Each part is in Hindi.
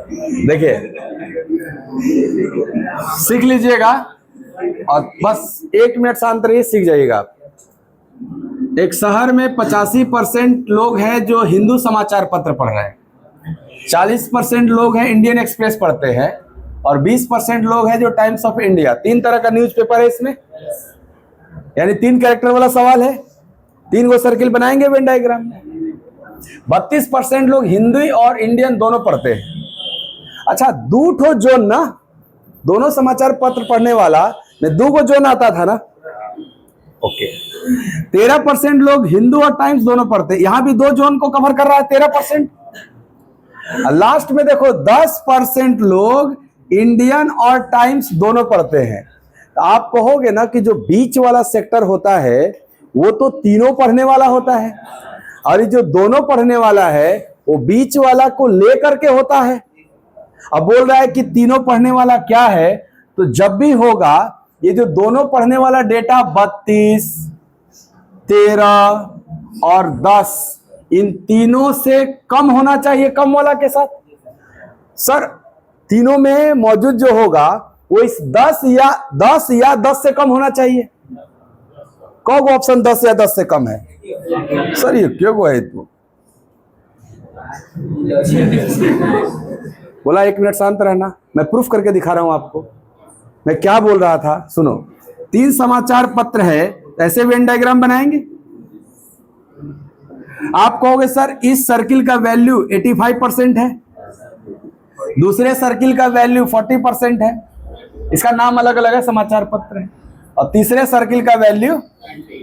देखिए सीख लीजिएगा और बस 1 मिनट शांत रहिए, सीख जाइएगा आप। एक शहर में 85% लोग हैं जो हिंदू समाचार पत्र पढ़ रहे हैं, 40% लोग हैं इंडियन एक्सप्रेस पढ़ते हैं और 20% लोग हैं जो टाइम्स ऑफ इंडिया। 3 तरह का न्यूज़पेपर है इसमें, यानी 3 कैरेक्टर वाला सवाल है। 3 गो सर्किल बनाएंगे वेन डायग्राम में। 32% लोग हिंदी और इंडियन दोनों पढ़ते हैं। अच्छा, 2 ठो जोन ना, दोनों समाचार पत्र पढ़ने वाला में 2 गो जोन आता था ना। ओके, 13% लोग हिंदू और टाइम्स दोनों पढ़ते, यहां भी 2 जोन को कवर कर रहा है 13%। लास्ट में देखो 10% लोग इंडियन और टाइम्स दोनों पढ़ते हैं। तो आप कहोगे ना कि जो बीच वाला सेक्टर होता है वो तो तीनों पढ़ने वाला होता है, और ये जो दोनों पढ़ने वाला है वो बीच वाला को लेकर के होता है। अब बोल रहा है कि तीनों पढ़ने वाला क्या है, तो जब भी होगा ये जो दोनों पढ़ने वाला डेटा 32, 13 और 10 इन तीनों से कम होना चाहिए, कम वाला के साथ। सर तीनों में मौजूद जो होगा वो इस 10 या 10 से कम होना चाहिए। कौन ऑप्शन 10 या 10 से कम है? सर ये क्यों है तो बोला 1 मिनट शांत रहना, मैं प्रूफ करके दिखा रहा हूं आपको मैं क्या बोल रहा था। सुनो, 3 समाचार पत्र है, ऐसे वेन डायग्राम बनाएंगे। आप कहोगे सर इस सर्किल का वैल्यू 85% है, दूसरे सर्किल का वैल्यू 40% है, इसका नाम अलग अलग है, समाचार पत्र है, और तीसरे सर्किल का वैल्यू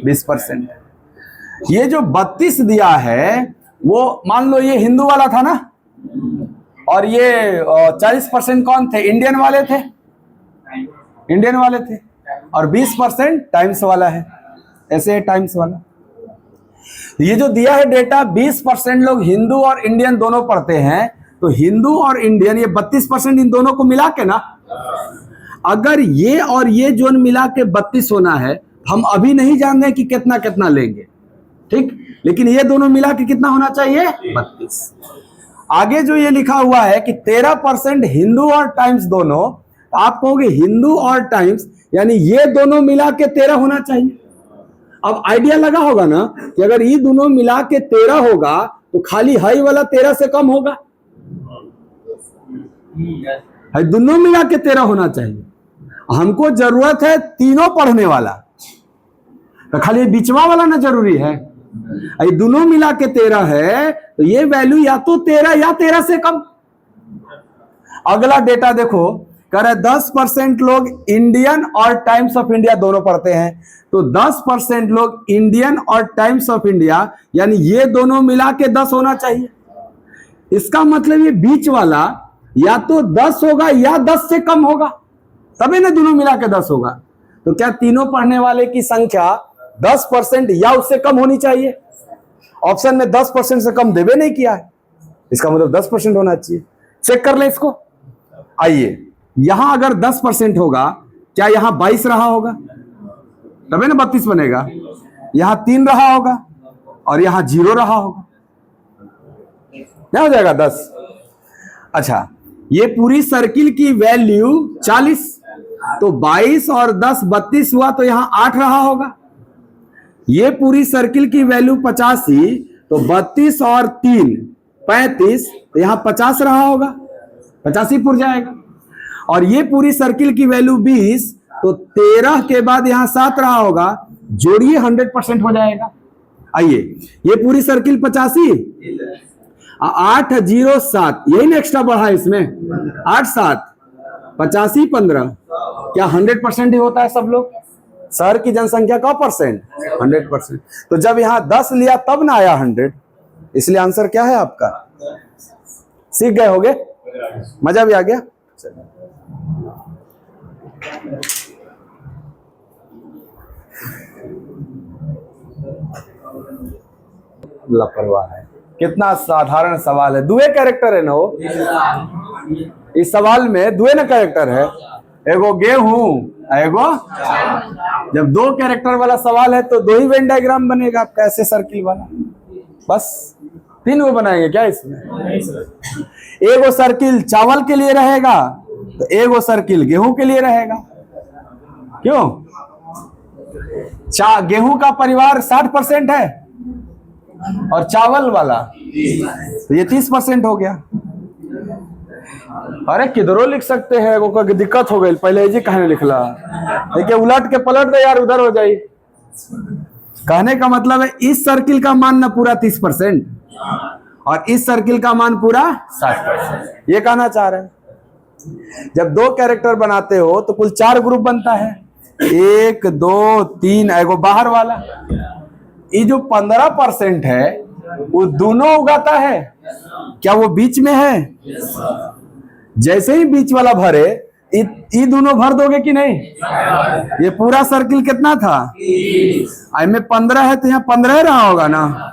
20% है। ये जो 32 दिया है वो मान लो ये हिंदू वाला था ना, और ये 40% कौन थे? इंडियन वाले थे, इंडियन वाले थे, और 20% टाइम्स वाला है, ऐसे टाइम्स वाला। ये जो दिया है डेटा 20% लोग हिंदू और इंडियन दोनों पढ़ते हैं, तो हिंदू और इंडियन ये 32% इन दोनों को मिला के ना, अगर ये और ये जोन मिला के 32 होना है, हम अभी नहीं जान रहे कि कितना कितना लेंगे, ठीक, लेकिन ये दोनों मिला के कितना होना चाहिए? 32। आगे जो ये लिखा हुआ है कि 13% हिंदू और टाइम्स दोनों, आप कहोगे हिंदू और टाइम्स यानी ये दोनों मिला के 13 होना चाहिए। अब आइडिया लगा होगा ना कि अगर ये दोनों मिला के 13 होगा तो खाली हाई वाला 13 से कम होगा, दोनों मिला के 13 होना चाहिए। हमको जरूरत है तीनों पढ़ने वाला, तो खाली बीचवा वाला ना जरूरी है, दोनों मिला के 13 है, तो ये वैल्यू या तो 13 या 13 से कम। अगला डेटा देखो, कह रहे 10% लोग इंडियन और टाइम्स ऑफ इंडिया दोनों पढ़ते हैं, तो 10% लोग इंडियन और टाइम्स ऑफ इंडिया यानी ये दोनों मिला के 10 होना चाहिए। इसका मतलब ये बीच वाला या तो 10 होगा या 10 से कम होगा, तभी ना दोनों मिला के 10 होगा। तो क्या तीनों पढ़ने वाले की संख्या 10% या उससे कम होनी चाहिए? ऑप्शन में 10% से कम देवे नहीं किया है, इसका मतलब 10% होना चाहिए। चेक कर ले इसको। आइए, यहां अगर 10% होगा, क्या यहां 22 रहा होगा? तभी ना 32 बनेगा। यहां 3 रहा होगा और यहां 0 रहा होगा, क्या हो जाएगा? 10। अच्छा, ये पूरी सर्किल की वैल्यू 40, तो 22 और 10 32 हुआ, तो यहां 8 रहा होगा। ये पूरी सर्किल की वैल्यू 85, तो 32 और 3 35, तो यहां 50 रहा होगा, 85 पुर जाएगा। और ये पूरी सर्किल की वैल्यू 20, तो 13 के बाद यहां 7 रहा होगा, जोड़िए 100% हो जाएगा। आइए, ये पूरी सर्किल 85, 8 0 7, यही ना एक्स्ट्रा बढ़ा है इसमें, 8 7 85 15, क्या 100% ही होता है सब लोग? शहर की जनसंख्या का परसेंट 100%। तो जब यहां 10 लिया तब ना आया 100, इसलिए आंसर क्या है आपका? सीख गए होगे, मजा भी आ गया। लापरवाह है, कितना साधारण सवाल है। दुए कैरेक्टर है ना वो, इस सवाल में दुए ना कैरेक्टर है, एगो गेहूं एगो। जब 2 कैरेक्टर वाला सवाल है तो 2 ही वेन डायग्राम बनेगा आपका, ऐसे सर्किल वाला, बस। 3 को बनाएंगे क्या इसमें? एगो सर्किल चावल के लिए रहेगा तो एगो सर्किल गेहूं के लिए रहेगा। क्यों? गेहूं का परिवार 60% है और चावल वाला तो ये 30% हो गया। अरे किधरों लिख सकते हैं, को दिक्कत हो गई, पहले जी कहने लिखला, देखिए उलट के पलट दे यार, उधर हो जाए। कहने का मतलब है इस सर्किल का मान ना पूरा 30% और इस सर्किल का मान पूरा 60%, ये कहना चाह रहे हैं। जब 2 कैरेक्टर बनाते हो तो कुल 4 ग्रुप बनता है, 1 2 3, एगो बाहर वाला। ये जो 15% है वो दोनों उगाता है क्या? वो बीच में है। जैसे ही बीच वाला भरे ये दोनों भर दोगे कि नहीं? ये पूरा सर्किल कितना था? आई में 15 है तो यहाँ 15 रहा होगा ना,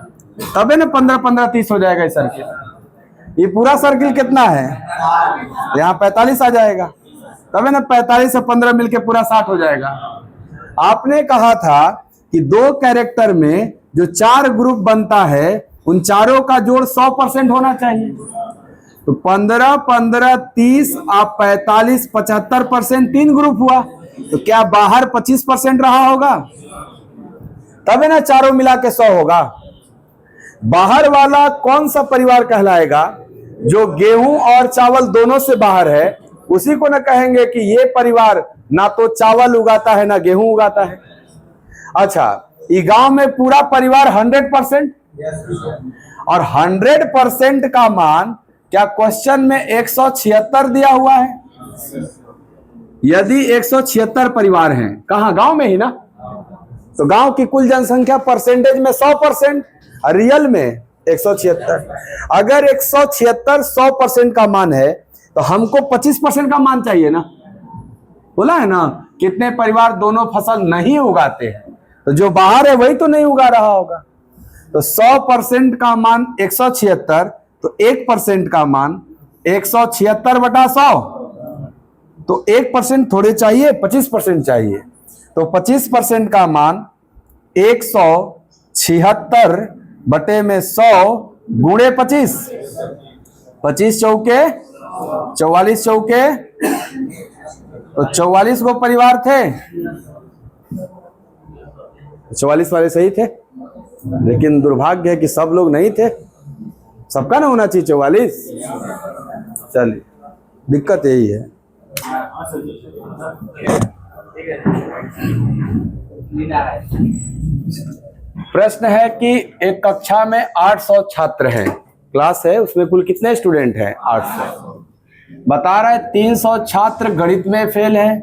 तबे ना 15 15 30 हो जाएगा ये सर्किल। ये पूरा सर्किल कितना है? यहाँ 45 आ जाएगा, तबे ना 45 से 15 मिलके पूरा 60 हो जाएगा। आपने कहा था कि 2 कैरेक्टर में जो 4 ग्रुप बनता है उन चारों का जोड़ 100% होना चाहिए। तो 15 15 30 आप 45 75% 3 ग्रुप हुआ, तो क्या बाहर 25% रहा होगा? तब है ना चारों मिला के 100 होगा। बाहर वाला कौन सा परिवार कहलाएगा? जो गेहूं और चावल दोनों से बाहर है, उसी को ना कहेंगे कि ये परिवार ना तो चावल उगाता है ना गेहूं उगाता है। अच्छा, ये गांव में पूरा परिवार 100% और 100% का मान क्या क्वेश्चन में 176 दिया हुआ है? यदि 176 परिवार हैं, कहां? गांव में ही ना, तो गांव की कुल जनसंख्या परसेंटेज में 100%, रियल में 176। अगर 176 100% का मान है तो हमको 25% का मान चाहिए ना। बोला है ना कितने परिवार दोनों फसल नहीं उगाते हैं, तो जो बाहर है वही तो नहीं उगा रहा होगा। तो 100% का मान 176, तो 1% का मान 176/100, तो 1% थोड़े चाहिए, 25% चाहिए। तो 25% का मान 176/100 गुणे 25, 25 चौके 44 चौके, तो 44 को परिवार थे, 44 वाले सही थे, लेकिन दुर्भाग्य है कि सब लोग नहीं थे। सबका ना होना चाहिए 44। चलिए, दिक्कत यही है। प्रश्न है कि एक कक्षा में 800 छात्र हैं, क्लास है, उसमें कुल कितने स्टूडेंट हैं? 800। बता रहा है 300 छात्र गणित में फेल हैं,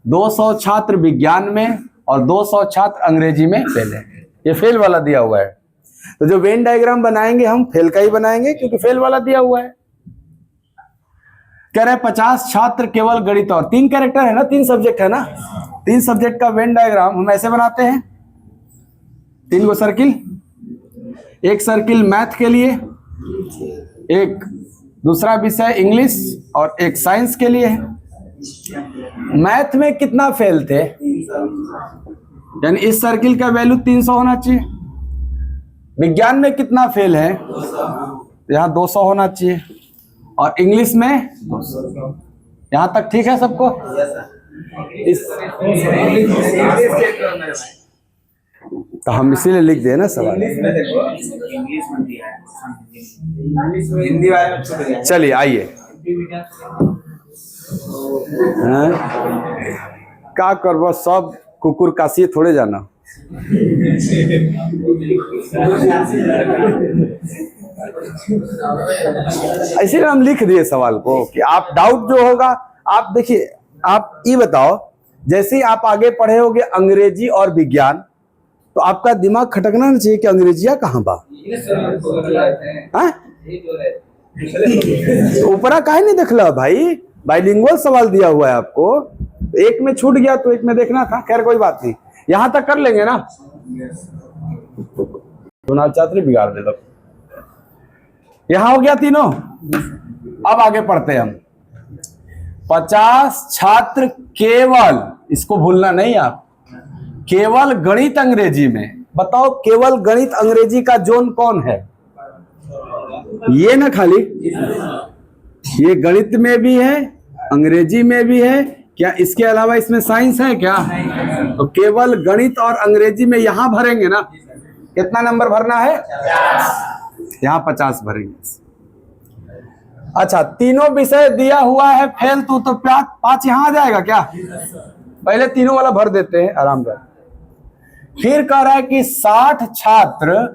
200 छात्र विज्ञान में और 200 छात्र अंग्रेजी में फेल हैं। ये फेल वाला दिया हुआ है, तो जो वेन डायग्राम बनाएंगे हम फेल का ही बनाएंगे, क्योंकि फेल वाला दिया हुआ है। कह रहे 50 छात्र केवल गणित, और 3 कैरेक्टर है ना, 3 सब्जेक्ट है ना, 3 सब्जेक्ट का वेन डायग्राम हम ऐसे बनाते हैं। 3 गो सर्किल, एक सर्किल मैथ के लिए, एक दूसरा विषय इंग्लिश और एक साइंस के लिए है। मैथ में कितना फेल थे? यानी इस सर्किल का वैल्यू 300 होना चाहिए। विज्ञान में कितना फेल है? यहाँ 200 होना चाहिए, और इंग्लिश में 200। यहाँ तक ठीक है सबको? तो हम इसीलिए लिख दे ना सवाल। चलिए आइए, क्या करबो, सब कुकुर काशी थोड़े जाना। ऐसे हम लिख दिए सवाल को कि आप डाउट जो होगा आप देखिए। आप ये बताओ, जैसे ही आप आगे पढ़े होगे अंग्रेजी और विज्ञान, तो आपका दिमाग खटकना नहीं चाहिए कि अंग्रेजिया कहाँ बा, ऊपरा काहे नहीं देखला भाई? बाइलिंगुअल सवाल दिया हुआ है आपको, एक में छूट गया तो एक में देखना था। खैर कोई बात नहीं, यहां तक कर लेंगे ना। छात्र बिगाड़ दे, यहां हो गया तीनों। अब आगे पढ़ते हैं हम। 50 छात्र केवल, इसको भूलना नहीं आप, केवल गणित अंग्रेजी में। बताओ केवल गणित अंग्रेजी का जोन कौन है? ये ना खाली, ये गणित में भी है, अंग्रेजी में भी है क्या? इसके अलावा इसमें साइंस है क्या? तो केवल गणित और अंग्रेजी में यहां भरेंगे ना। कितना नंबर भरना है? यहां 50 भरेंगे। अच्छा, तीनों विषय दिया हुआ है फेल, तो 5 यहां आ जाएगा क्या? पहले तीनों वाला भर देते हैं आराम से। फिर कह रहा है कि 60 छात्र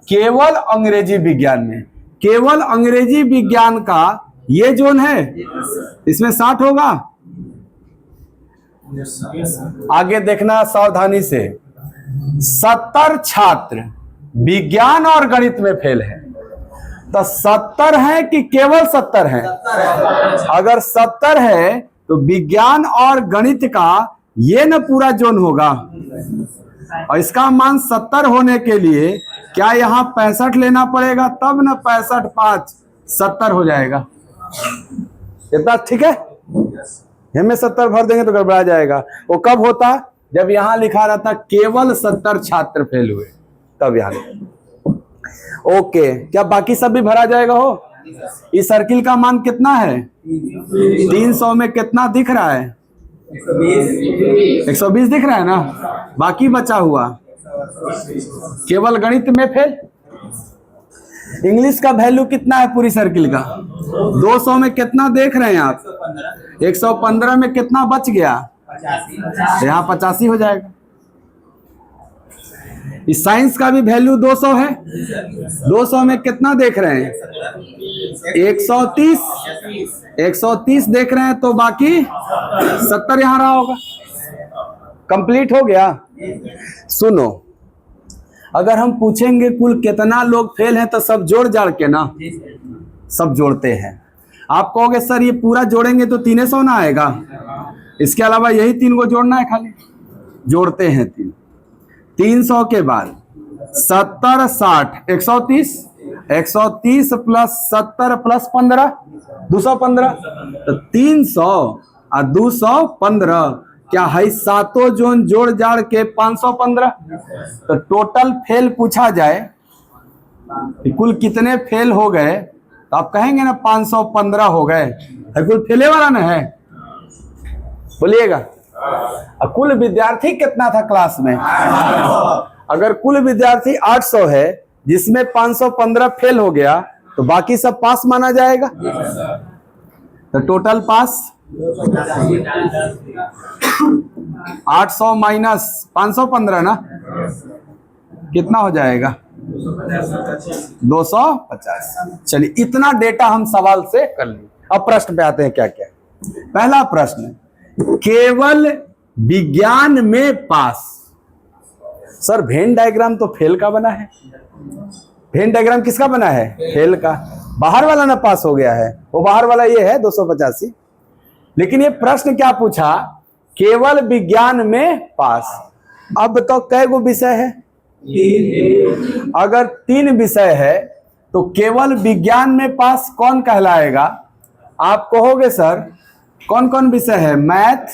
केवल अंग्रेजी विज्ञान में, केवल अंग्रेजी विज्ञान का ये जोन है, इसमें 60 होगा। आगे देखना सावधानी से। 70 छात्र विज्ञान और गणित में फेल है, तो 70 है कि केवल 70 है? अगर 70 है तो विज्ञान और गणित का ये न पूरा जोन होगा, और इसका मान 70 होने के लिए क्या यहाँ 65 लेना पड़ेगा? तब न 65 5 70 हो जाएगा। इतना ठीक है? हमें 70 भर देंगे तो गड़बड़ा जाएगा। वो कब होता? जब यहां लिखा रहता केवल 70 छात्र फेल हुए, तब यहां। ओके, क्या बाकी सब भी भरा जाएगा? हो, इस सर्किल का मान कितना है? 300 में कितना दिख रहा है? 120 दिख रहा है ना। बाकी बचा हुआ केवल गणित में फेल। इंग्लिश का वैल्यू कितना है पूरी सर्किल का? 200 में कितना देख रहे हैं आप? 115 में कितना बच गया? यहाँ 85 हो जाएगा। इस साइंस का भी वैल्यू 200 है, 200 में कितना देख रहे हैं? 130 देख रहे हैं, तो बाकी 70 यहां रहा होगा। कंप्लीट हो गया। सुनो, अगर हम पूछेंगे कुल कितना लोग फेल हैं, तो सब जोड़ जाड़ के ना, सब जोड़ते हैं। आप कहोगे सर ये पूरा जोड़ेंगे तो 300 ना आएगा, इसके अलावा यही 3 को जोड़ना है खाली। जोड़ते हैं 300 के बाद 70 60 130, 130 प्लस 70 प्लस 15 215, तो 300 और 215 क्या है? सातों जोन जोड़ जाड़ के 515। तो टोटल फेल पूछा जाए कि कुल कितने फेल हो गए, तो आप कहेंगे ना 515 हो गए। कुल फेले वाला ना है, बोलिएगा। कुल विद्यार्थी कितना था क्लास में? अगर कुल विद्यार्थी 800 है, जिसमें 515 फेल हो गया, तो बाकी सब पास माना जाएगा। तो टोटल पास 800 माइनस 515 ना, कितना हो जाएगा? 250। चलिए, इतना डेटा हम सवाल से कर लिए। अब प्रश्न पे आते हैं क्या क्या। पहला प्रश्न, केवल विज्ञान में पास। सर वेन डायग्राम तो फेल का बना है। वेन डायग्राम किसका बना है? फेल का। बाहर वाला ना पास हो गया है, वो बाहर वाला ये है 285। लेकिन ये प्रश्न क्या पूछा? केवल विज्ञान में पास। अब तो कै गो विषय है? 3। अगर 3 विषय है तो केवल विज्ञान में पास कौन कहलाएगा? आप कहोगे सर कौन कौन विषय है? मैथ,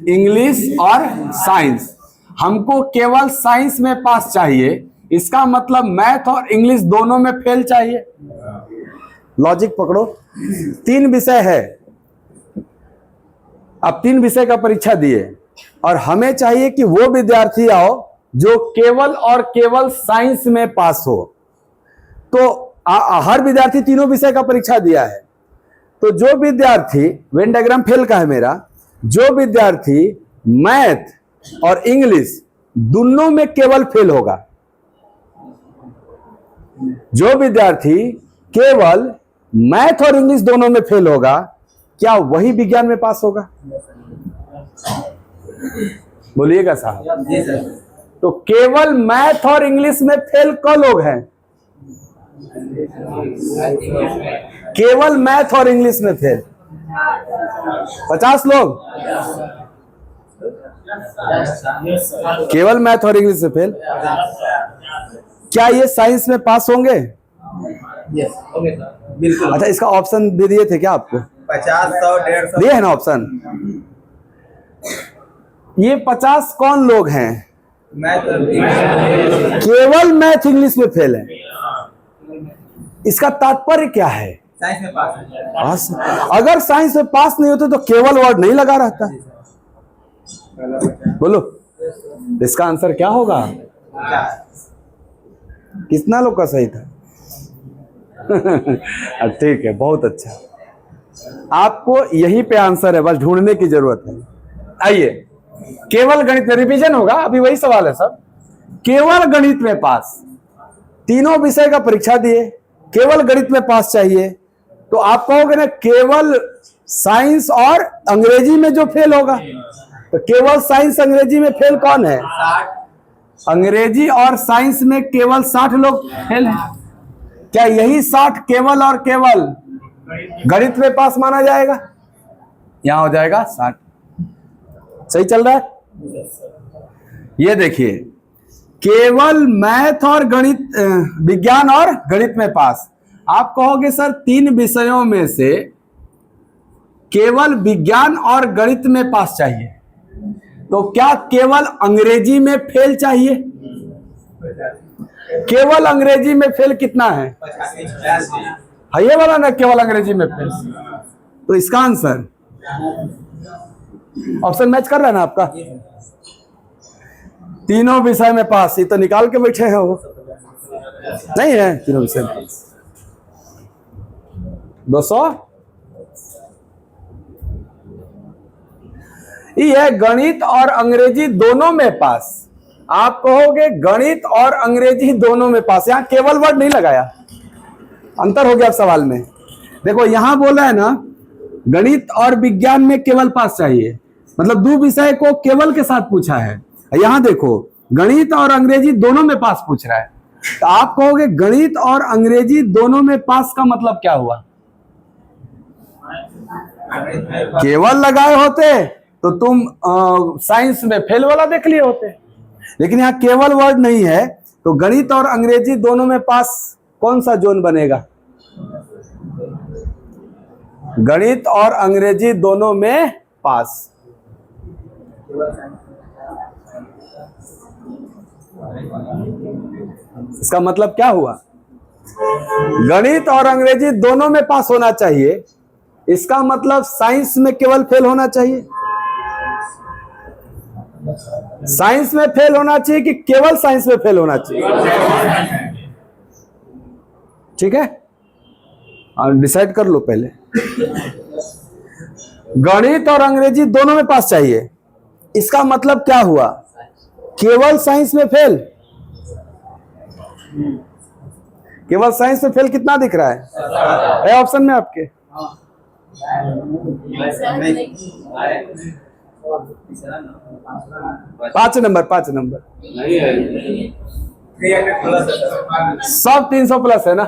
इंग्लिश और साइंस। हमको केवल साइंस में पास चाहिए, इसका मतलब मैथ और इंग्लिश दोनों में फेल चाहिए। लॉजिक पकड़ो। 3 विषय है, अब 3 विषय का परीक्षा दिए, और हमें चाहिए कि वो विद्यार्थी आओ जो केवल और केवल साइंस में पास हो। तो हर विद्यार्थी तीनों विषय का परीक्षा दिया है, तो जो विद्यार्थी, वेन डायग्राम फेल का है मेरा, जो विद्यार्थी मैथ और इंग्लिश दोनों में केवल फेल होगा, जो विद्यार्थी केवल मैथ और इंग्लिश दोनों में फेल होगा, क्या वही विज्ञान में पास होगा? बोलिएगा साहब। तो केवल मैथ और इंग्लिश में फेल क लोग हैं? केवल मैथ और इंग्लिश में फेल 50 लोग। केवल मैथ और इंग्लिश से फेल। क्या ये साइंस में पास होंगे? बिल्कुल। अच्छा, इसका ऑप्शन दे दिए थे क्या आपको? 50 100 150 दिए है ना ऑप्शन? ये 50 कौन लोग हैं? मैथ केवल मैथ इंग्लिश में फेल है। इसका तात्पर्य क्या है? साइंस में पास है। अगर साइंस में पास नहीं होते तो केवल वर्ड नहीं लगा रहता। बोलो इसका आंसर क्या होगा? कितना लोग का सही था? ठीक है, बहुत अच्छा। आपको यहीं पे आंसर है, बस ढूंढने की जरूरत है। आइए, केवल गणित में रिवीजन होगा, अभी वही सवाल है सब। केवल गणित में पास, तीनों विषय का परीक्षा दिए, केवल गणित में पास चाहिए, तो आप कहोगे ना केवल साइंस और अंग्रेजी में जो फेल होगा, तो केवल साइंस अंग्रेजी में फेल कौन है? 60। अंग्रेजी और साइंस में केवल 60 लोग फेल हैं। क्या यही 60 केवल और केवल गणित में पास माना जाएगा? यहां हो जाएगा 60। सही चल रहा है? ये देखिए, केवल मैथ और गणित, विज्ञान और गणित में पास। आप कहोगे सर 3 विषयों में से केवल विज्ञान और गणित में पास चाहिए, तो क्या केवल अंग्रेजी में फेल चाहिए? केवल अंग्रेजी में फेल कितना है? ये वाला ना, केवल अंग्रेजी में फेल। तो इसका आंसर ऑप्शन मैच कर रहा है ना आपका? तीनों विषय में पास, ये तो निकाल के बैठे हैं वो, नहीं है तीनों विषय में पास। 200 ये गणित और अंग्रेजी दोनों में पास। आप कहोगे गणित और अंग्रेजी दोनों में पास, यहां केवल वर्ड नहीं लगाया, अंतर हो गया अब सवाल में। देखो यहां बोला है ना गणित और विज्ञान में केवल पास चाहिए, मतलब 2 विषय को केवल के साथ पूछा है। यहां देखो गणित और अंग्रेजी दोनों में पास पूछ रहा है, तो आप कहोगे गणित और अंग्रेजी दोनों में पास का मतलब क्या हुआ? केवल लगाए होते तो तुम साइंस में फेल वाला देख लिए होते, लेकिन यहाँ केवल वर्ड नहीं है, तो गणित और अंग्रेजी दोनों में पास कौन सा जोन बनेगा? गणित और अंग्रेजी दोनों में पास। इसका मतलब क्या हुआ? गणित और अंग्रेजी दोनों में पास होना चाहिए, इसका मतलब साइंस में केवल फेल होना चाहिए। साइंस में फेल होना चाहिए कि केवल साइंस में फेल होना चाहिए? ठीक है, और डिसाइड कर लो पहले। गणित और अंग्रेजी दोनों में पास चाहिए, इसका मतलब क्या हुआ? केवल साइंस में फेल। केवल साइंस में फेल कितना दिख रहा है ऑप्शन में आपके? 5 नंबर, 5 नंबर सब 300 प्लस है ना।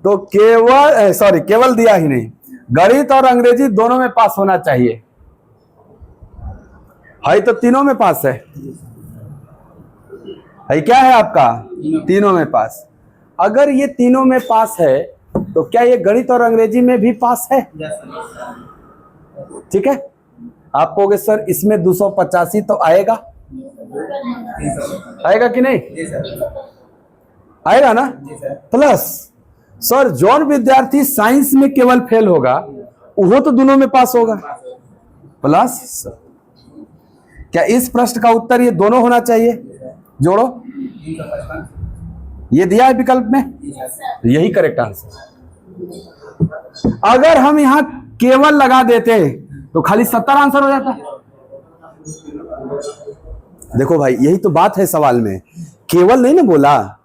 तो केवल केवल दिया ही नहीं, गणित और अंग्रेजी दोनों में पास होना चाहिए, है तो तीनों में पास है क्या है आपका? तीनों में पास। अगर ये तीनों में पास है तो क्या ये गणित और अंग्रेजी में भी पास है? ठीक है, आप कहोगे सर इसमें 285 तो आएगा, आएगा कि नहीं? आएगा ना प्लस। सर जौन विद्यार्थी साइंस में केवल फेल होगा वो तो दोनों में पास होगा प्लस। क्या इस प्रश्न का उत्तर ये दोनों होना चाहिए? जोड़ो, ये दिया है विकल्प में, तो यही करेक्ट आंसर। अगर हम यहां केवल लगा देते तो खाली 70 आंसर हो जाता। देखो भाई यही तो बात है सवाल में, केवल नहीं ना बोला।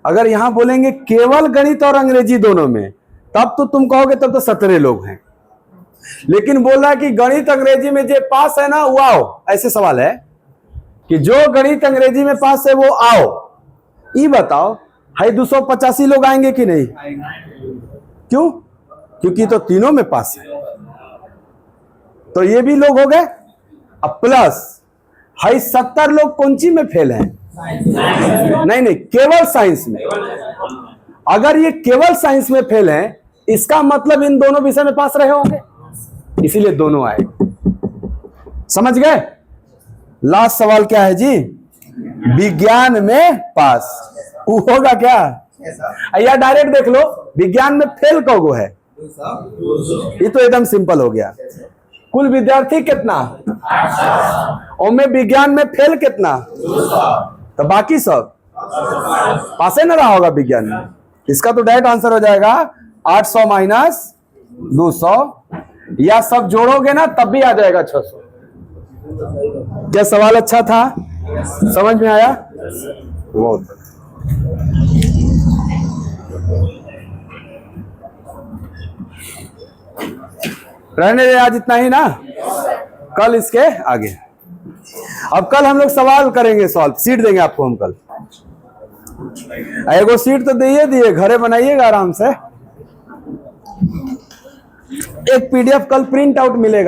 अगर यहां बोलेंगे केवल गणित और अंग्रेजी दोनों में, तब तो तुम कहोगे तब तो 17 लोग हैं, लेकिन बोल रहा है कि गणित अंग्रेजी में जो पास है ना वो आओ। ऐसे सवाल है कि जो गणित अंग्रेजी में पास है वो आओ। ये बताओ है 285 लोग आएंगे कि नहीं? क्यों? क्योंकि तो तीनों में पास है, तो ये भी लोग हो गए। अब प्लस है 70 लोग कौन सी में फेल हैं? नहीं, केवल साइंस में। अगर ये केवल साइंस में फेल हैं, इसका मतलब इन दोनों विषय में पास रहे होंगे, इसीलिए दोनों आए। समझ गए? लास्ट सवाल क्या है जी? विज्ञान में पास। वो होगा क्या? या डायरेक्ट देख लो, विज्ञान में फेल कौगो है, 200 ये तो एकदम सिंपल हो गया। कुल विद्यार्थी कितना, और में विज्ञान में फेल कितना, 200 तो बाकी सब पासे न रहा होगा विज्ञान में। इसका तो डायरेक्ट आंसर हो जाएगा 800 माइनस 200, या सब जोड़ोगे ना तब भी आ जाएगा 600। क्या सवाल अच्छा था, समझ में आया? बहुत रहने दे, आज इतना ही ना, कल इसके आगे। अब कल हम लोग सवाल करेंगे, सॉल्व सीट देंगे आपको हम कल। एगो सीट तो दिए घरे बनाइएगा आराम से। एक पीडीएफ कल प्रिंट आउट मिलेगा।